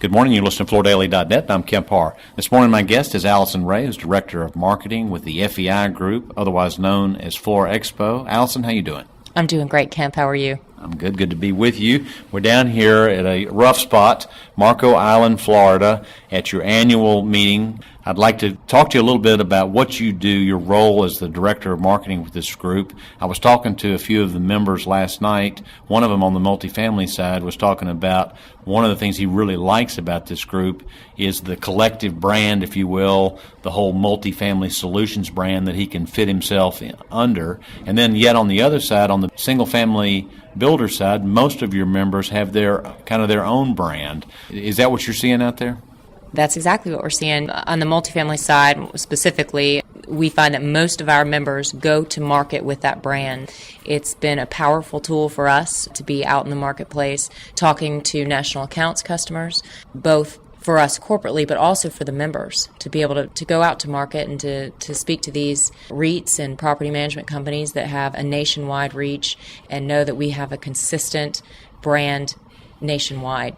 Good morning. You're listening to FloorDaily.net. I'm Kemp Harr. This morning, my guest is Allison Rea, who's Director of Marketing with the FEI Group, otherwise known as FloorExpo. Allison, how you doing? I'm doing great, Kemp. How are you? I'm good. Good to be with you. We're down here at a rough spot, Marco Island, Florida, at your annual meeting. I'd like to talk to you a little bit about what you do, your role as the Director of Marketing with this group. I was talking to a few of the members last night. One of them on the multifamily side was talking about one of the things he really likes about this group is the collective brand, if you will, the whole multifamily solutions brand that he can fit himself under. And then yet on the other side, on the single-family builder side, most of your members have their kind of their own brand. Is that what you're seeing out there? That's exactly what we're seeing. On the multifamily side specifically, we find that most of our members go to market with that brand. It's been a powerful tool for us to be out in the marketplace talking to national accounts customers, both for us corporately, but also for the members, to be able to go out to market and to speak to these REITs and property management companies that have a nationwide reach and know that we have a consistent brand nationwide.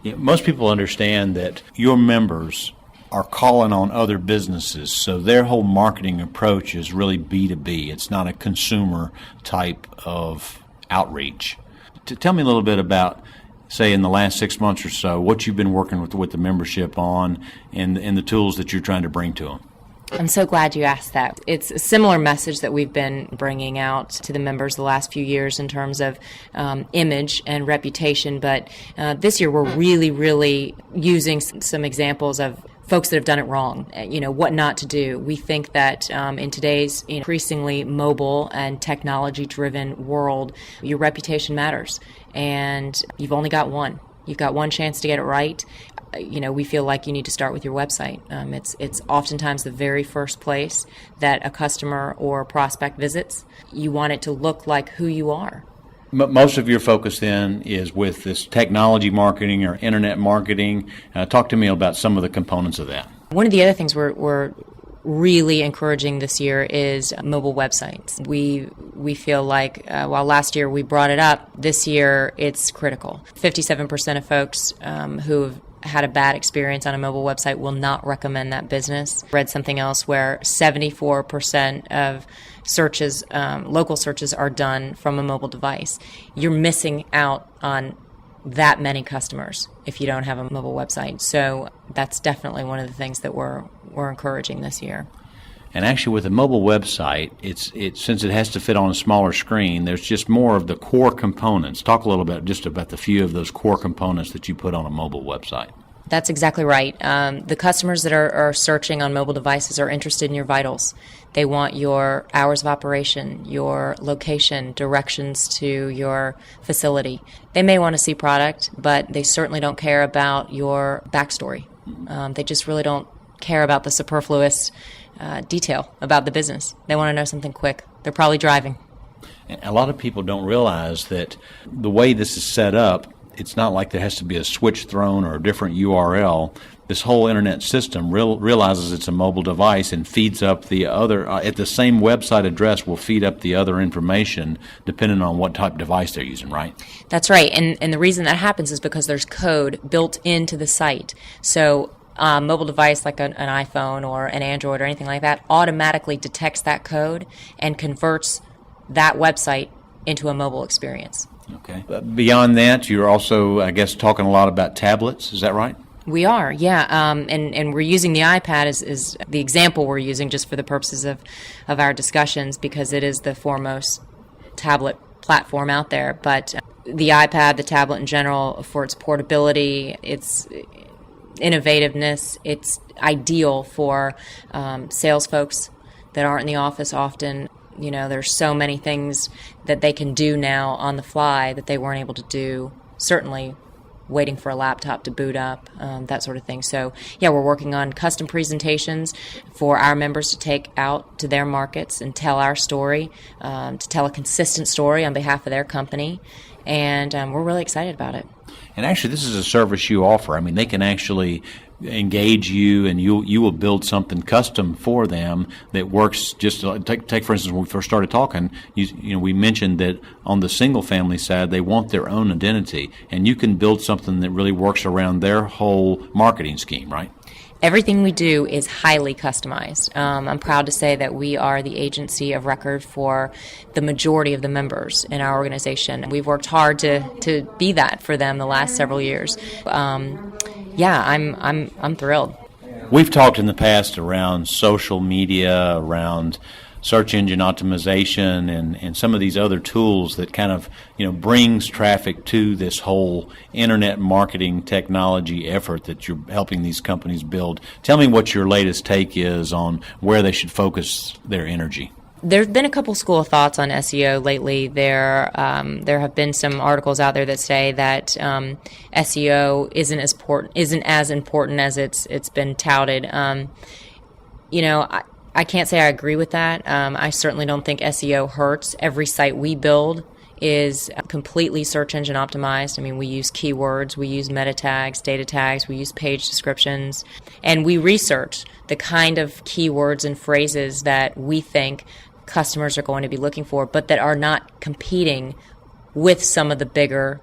Yeah, most people understand that your members are calling on other businesses, so their whole marketing approach is really B2B. It's not a consumer type of outreach. Tell me a little bit about, say, in the last 6 months or so, what you've been working with the membership on and the tools that you're trying to bring to them. I'm so glad you asked that. It's a similar message that we've been bringing out to the members the last few years in terms of image and reputation, but this year we're really using some examples of folks that have done it wrong, what not to do. We think that in today's increasingly mobile and technology-driven world, your reputation matters, and you've only got one. You've got one chance to get it right. We feel like you need to start with your website. It's oftentimes the very first place that a customer or prospect visits. You want it to look like who you are. Most of your focus then is with this technology marketing or internet marketing. Talk to me about some of the components of that. One of the other things we're really encouraging this year is mobile websites. We feel like while last year we brought it up, this year it's critical. 57% of folks who have had a bad experience on a mobile website will not recommend that business. Read something else where 74% of searches, local searches, are done from a mobile device. You're missing out on that many customers if you don't have a mobile website. So that's definitely one of the things that we're encouraging this year. And actually, with a mobile website, it's since it has to fit on a smaller screen, there's just more of the core components. Talk a little bit just about the few of those core components that you put on a mobile website. That's exactly right. The customers that are searching on mobile devices are interested in your vitals. They want your hours of operation, your location, directions to your facility. They may want to see product, but they certainly don't care about your backstory. They just really don't care about the superfluous detail about the business. They want to know something quick. They're probably driving. A lot of people don't realize that the way this is set up, it's not like there has to be a switch thrown or a different URL. This whole internet system realizes it's a mobile device and feeds up the other, at the same website address will feed up the other information depending on what type of device they're using, right? That's right. And the reason that happens is because there's code built into the site. So a mobile device like an iPhone or an Android or anything like that automatically detects that code and converts that website into a mobile experience. Okay. Beyond that, you're also, I guess, talking a lot about tablets. Is that right? We are, yeah. And we're using the iPad as the example we're using just for the purposes of our discussions because it is the foremost tablet platform out there. But the iPad, the tablet in general, for its portability, its innovativeness, it's ideal for sales folks that aren't in the office often. There's so many things that they can do now on the fly that they weren't able to do, certainly waiting for a laptop to boot up, that sort of thing. So, yeah, we're working on custom presentations for our members to take out to their markets and tell our story, to tell a consistent story on behalf of their company, and we're really excited about it. And actually, this is a service you offer. I mean, they can actually engage you, and you will build something custom for them that works. Just take for instance, when we first started talking, we mentioned that on the single family side they want their own identity, and you can build something that really works around their whole marketing scheme, right? Everything we do is highly customized. I'm proud to say that we are the agency of record for the majority of the members in our organization. We've worked hard to be that for them the last several years. I'm thrilled. We've talked in the past around social media, around search engine optimization, and some of these other tools that kind of brings traffic to this whole internet marketing technology effort that you're helping these companies build. Tell me what your latest take is on where they should focus their energy. There's been a couple school of thoughts on SEO lately. There have been some articles out there that say that SEO isn't as important as it's been touted. I can't say I agree with that. I certainly don't think SEO hurts. Every site we build is completely search engine optimized. I mean, we use keywords, we use meta tags, data tags, we use page descriptions, and we research the kind of keywords and phrases that we think customers are going to be looking for, but that are not competing with some of the bigger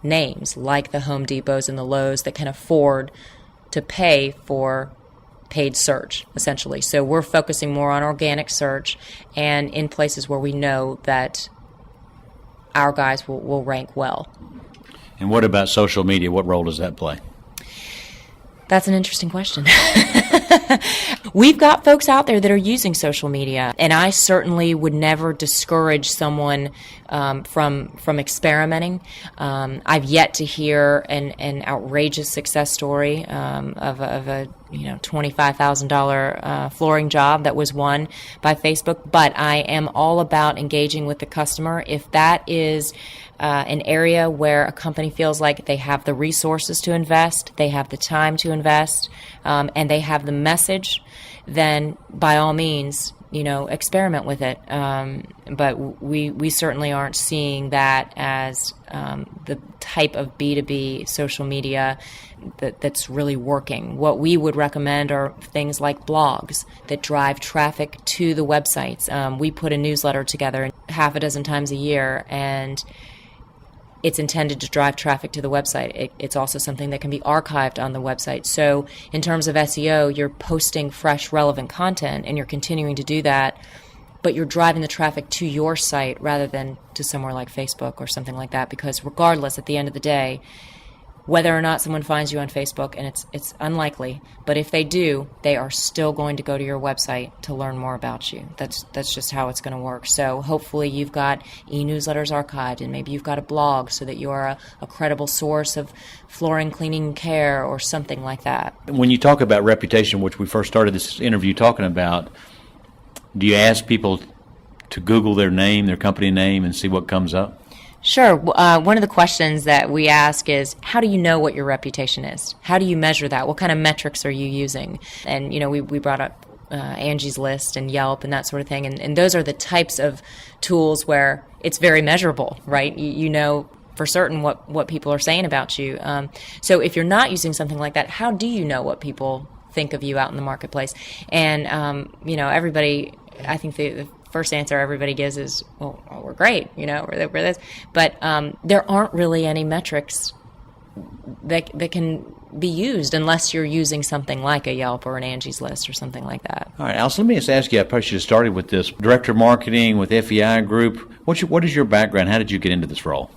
names like the Home Depots and the Lowe's that can afford to pay for paid search, essentially. So we're focusing more on organic search and in places where we know that our guys will rank well. And what about social media? What role does that play? That's an interesting question. We've got folks out there that are using social media, and I certainly would never discourage someone from experimenting. I've yet to hear an outrageous success story of a $25,000 flooring job that was won by Facebook, but I am all about engaging with the customer. If that is an area where a company feels like they have the resources to invest, they have the time to invest, and they have the message, then by all means, experiment with it. But we certainly aren't seeing that as the type of B2B social media that's really working. What we would recommend are things like blogs that drive traffic to the websites. We put a newsletter together half a dozen times a year, and it's intended to drive traffic to the website. It's also something that can be archived on the website. So in terms of SEO, you're posting fresh, relevant content, and you're continuing to do that, but you're driving the traffic to your site rather than to somewhere like Facebook or something like that, because regardless, at the end of the day, whether or not someone finds you on Facebook, and it's unlikely, but if they do, they are still going to go to your website to learn more about you. That's just how it's going to work. So hopefully you've got e-newsletters archived, and maybe you've got a blog so that you're a credible source of flooring, cleaning, care, or something like that. When you talk about reputation, which we first started this interview talking about, do you ask people to Google their name, their company name, and see what comes up? Sure. One of the questions that we ask is, how do you know what your reputation is? How do you measure that? What kind of metrics are you using? And, we brought up Angie's List and Yelp and that sort of thing. And those are the types of tools where it's very measurable, right? You know for certain what people are saying about you. So if you're not using something like that, how do you know what people think of you out in the marketplace? And, everybody, I think the first answer everybody gives is, well, we're great, we're this. But there aren't really any metrics that can be used unless you're using something like a Yelp or an Angie's List or something like that. All right, Allison, let me just ask you, I probably should have started with this. Director of Marketing with FEI Group. What is your background? How did you get into this role?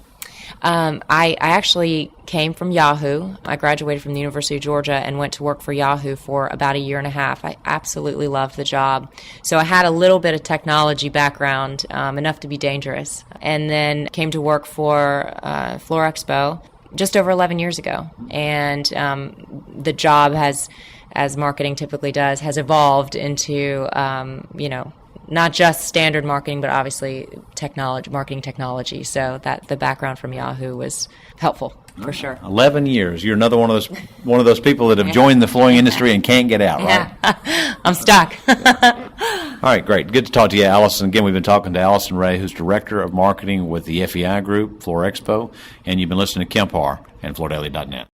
I actually came from Yahoo. I graduated from the University of Georgia and went to work for Yahoo for about a year and a half. I absolutely loved the job. So I had a little bit of technology background, enough to be dangerous, and then came to work for FloorExpo just over 11 years ago. And the job has, as marketing typically does, has evolved into, not just standard marketing, but obviously marketing technology. So that the background from Yahoo was helpful for sure. 11 years. You're another one of those people that have joined the flooring industry and can't get out, right? Yeah. I'm stuck. All right, great. Good to talk to you, Allison. Again, we've been talking to Allison Rea, who's Director of Marketing with the FEI Group, FloorExpo, and you've been listening to Kemp Harr and FloorDaily.net.